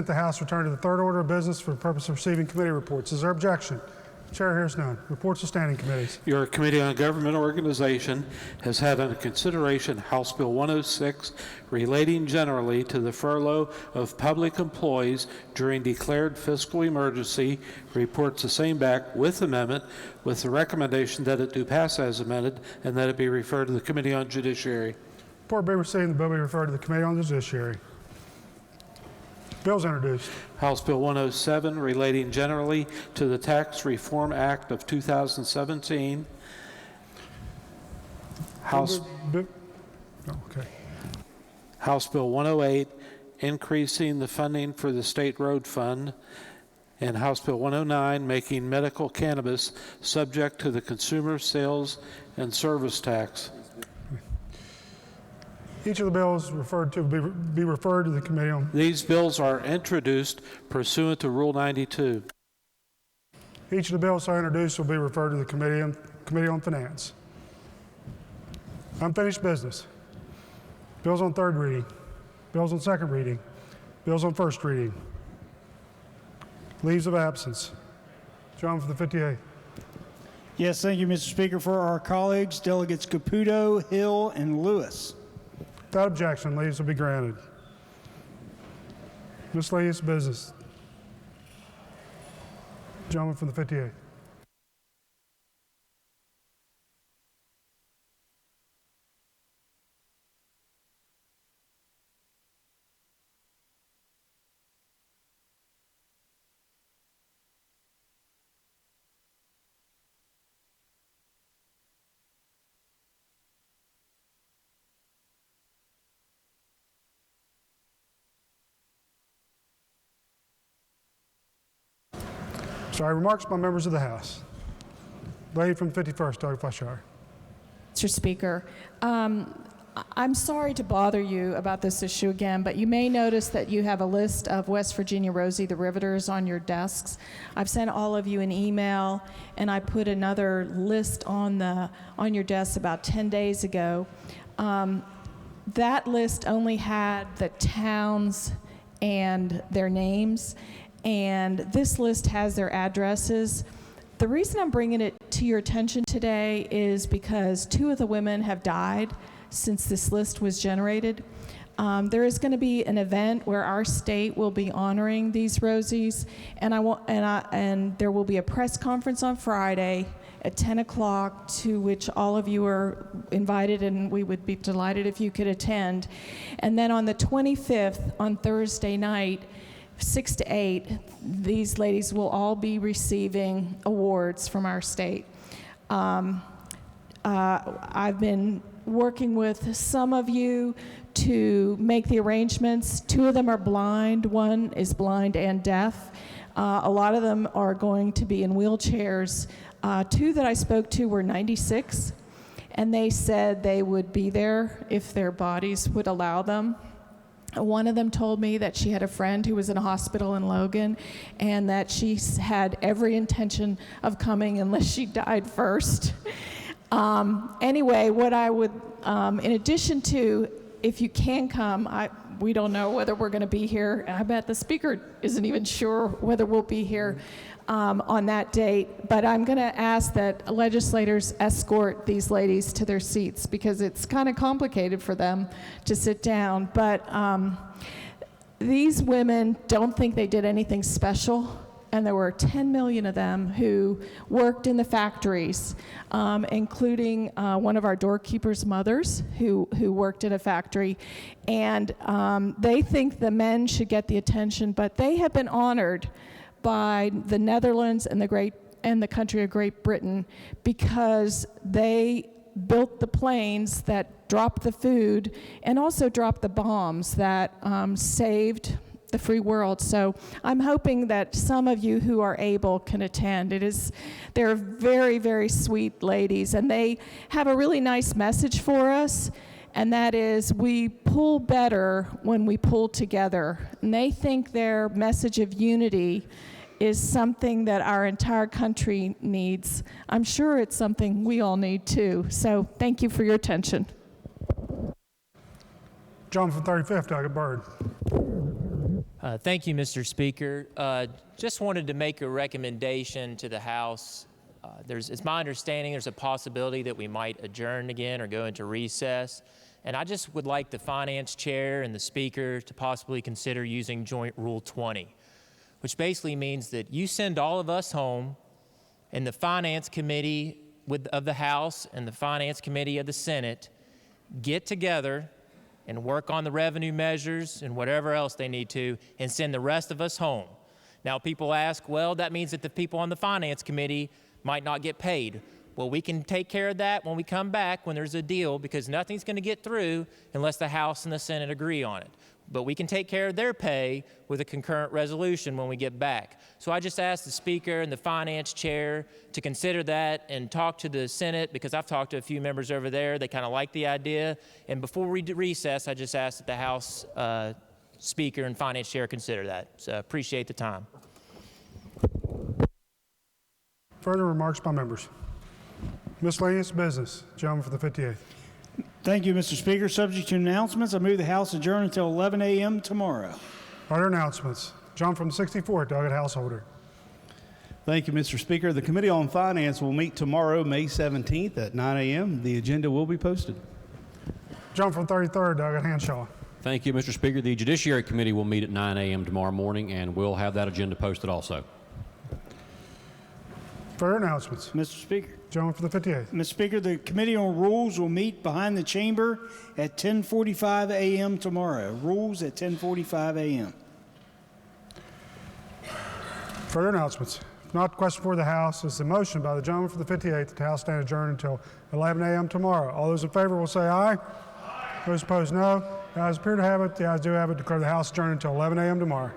The House return to the third order of business for the purpose of receiving committee reports. Is there objection? Chair hears none. Reports of standing committees. Your Committee on Government Organization has had under consideration House Bill 106 relating generally to the furlough of public employees during declared fiscal emergency. Reports the same back with amendment with the recommendation that it do pass as amended and that it be referred to the Committee on Judiciary. Report be received and the bill be referred to the Committee on the Judiciary. Bills introduced. House Bill 107 relating generally to the Tax Reform Act of 2017. House Bill 108 increasing the funding for the State Road Fund, and House Bill 109 making medical cannabis subject to the Consumer Sales and Service Tax. Each of the bills referred to be referred to the Committee on. These bills are introduced pursuant to Rule 92. Each of the bills so introduced will be referred to the Committee on Finance. Unfinished business. Bills on third reading. Bills on second reading. Bills on first reading. Leaves of absence. John for the 58th. Yes, thank you, Mr. Speaker. For our colleagues, Delegates Caputo, Hill, and Lewis. Without objection, leaves will be granted. Miscellaneous business. Gentleman from the 58th. Sorry, remarks by members of the House. Lady from the 51st, Doug Fleischauer. Mr. Speaker, I'm sorry to bother you about this issue again, but you may notice that you have a list of West Virginia Rosie the Riveters on your desks. I've sent all of you an email, and I put another list on your desk about 10 days ago. That list only had the towns and their names, and this list has their addresses. The reason I'm bringing it to your attention today is because 2 of the women have died since this list was generated. There is going to be an event where our state will be honoring these Rosies, and there will be a press conference on Friday at 10 o'clock to which all of you are invited, and we would be delighted if you could attend. And then on the 25th, on Thursday night, 6 to 8, these ladies will all be receiving awards from our state. I've been working with some of you to make the arrangements. 2 of them are blind. 1 is blind and deaf. A lot of them are going to be in wheelchairs. 2 that I spoke to were 96, and they said they would be there if their bodies would allow them. One of them told me that she had a friend who was in a hospital in Logan, and that she had every intention of coming unless she died first. Anyway, what I would, in addition to, if you can come, we don't know whether we're going to be here. I bet the speaker isn't even sure whether we'll be here on that date. But I'm going to ask that legislators escort these ladies to their seats because it's kind of complicated for them to sit down. But these women don't think they did anything special. And there were 10 million of them who worked in the factories, including one of our doorkeepers' mothers who worked in a factory. And they think the men should get the attention, but they have been honored by the Netherlands and the country of Great Britain because they built the planes that dropped the food and also dropped the bombs that saved the free world. So I'm hoping that some of you who are able can attend. They're very, very sweet ladies, and they have a really nice message for us, and that is we pull better when we pull together. And they think their message of unity is something that our entire country needs. I'm sure it's something we all need too. So thank you for your attention. John from 35th, Doug Bird. Thank you, Mr. Speaker. Just wanted to make a recommendation to the House. It's my understanding there's a possibility that we might adjourn again or go into recess. And I just would like the Finance Chair and the Speaker to possibly consider using Joint Rule 20, which basically means that you send all of us home, and the Finance Committee of the House and the Finance Committee of the Senate get together and work on the revenue measures and whatever else they need to, and send the rest of us home. Now, people ask, well, that means that the people on the Finance Committee might not get paid. Well, we can take care of that when we come back, when there's a deal, because nothing's going to get through unless the House and the Senate agree on it. But we can take care of their pay with a concurrent resolution when we get back. So I just asked the Speaker and the Finance Chair to consider that and talk to the Senate, because I've talked to a few members over there. They kind of like the idea. And before we recess, I just asked that the House Speaker and Finance Chair consider that. So appreciate the time. Further remarks by members? Miscellaneous business. Gentleman for the 58th. Thank you, Mr. Speaker. Subject to announcements, I move the House adjourn until 11 a.m. tomorrow. Are there announcements? John from the 64th, Doggett Householder. Thank you, Mr. Speaker. The Committee on Finance will meet tomorrow, May 17th at 9 a.m. The agenda will be posted. John from 33rd, Doggett Hanshaw. Thank you, Mr. Speaker. The Judiciary Committee will meet at 9 a.m. tomorrow morning, and we'll have that agenda posted also. Further announcements? Mr. Speaker. Gentleman for the 58th. Mr. Speaker, the Committee on Rules will meet behind the chamber at 10:45 a.m. tomorrow. Rules at 10:45 a.m. Further announcements? If not, the question for the House is the motion by the gentleman for the 58th that the House stand adjourned until 11 a.m. tomorrow. All those in favor will say aye. Aye. Those opposed, no. The ayes appear to have it. The ayes do have it. Declare the House adjourned until 11 a.m. tomorrow.